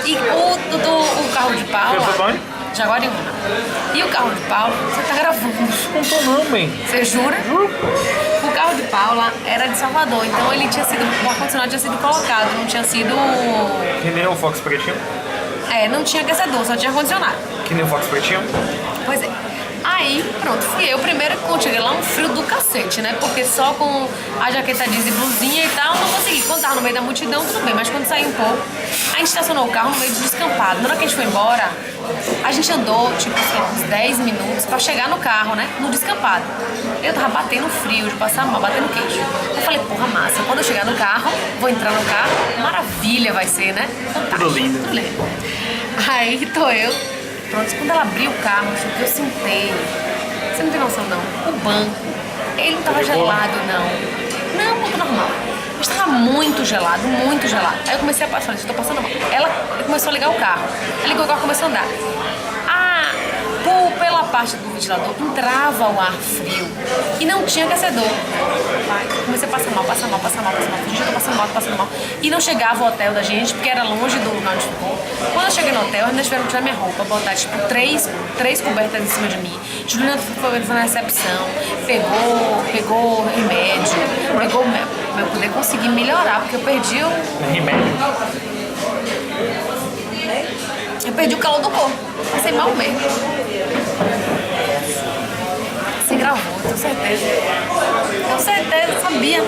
E o carro de Paula... Você foi? Jaguariúna. E o carro de Paula... Você tá gravando. Não tô não, bem. Você jura? O carro de Paula era de Salvador, então ele tinha sido... O ar-condicionado tinha sido colocado, não tinha sido... Que nem o Fox Pretinho? não tinha aquecedor, só tinha ar-condicionado. Que nem o Fox Pretinho? Pois é. Aí, pronto, fui eu primeiro quando cheguei lá, um frio do cacete, né? Porque só com a jaqueta jeans e blusinha e tal, não consegui. Quando tava no meio da multidão, tudo bem, mas quando saí um pouco, a gente estacionou o carro no meio do descampado. Na hora que a gente foi embora, a gente andou, tipo, sei lá, uns 10 minutos pra chegar no carro, né? No descampado. Eu tava batendo frio, de passar mal, batendo queijo. Eu falei, porra, massa, quando eu chegar no carro, vou entrar no carro, maravilha vai ser, né? Fantástico. Tudo lindo. Tudo lindo. Aí tô eu. Pronto, quando ela abriu o carro, que eu sentei, você não tem noção não, o banco, ele não tava gelado não, não, banco normal, mas tava muito gelado, muito gelado. Aí eu comecei a passar, tô passando mal. Ela começou a ligar o carro, ela ligou o carro e começou a andar. Pela parte do ventilador entrava o ar frio e não tinha aquecedor. Comecei a passar mal. Gente, eu tô passando mal. E não chegava o hotel da gente, porque era longe do lugar onde ficou. Quando eu cheguei no hotel, ainda tiveram que tirar minha roupa, botar tipo três cobertas em cima de mim. Juliana foi na recepção, pegou remédio, pegou pra eu poder conseguir melhorar, porque eu perdi o Remédio? Eu perdi o calor do corpo. Passei mal mesmo. Você gravou, tenho certeza. Tenho certeza, sabia.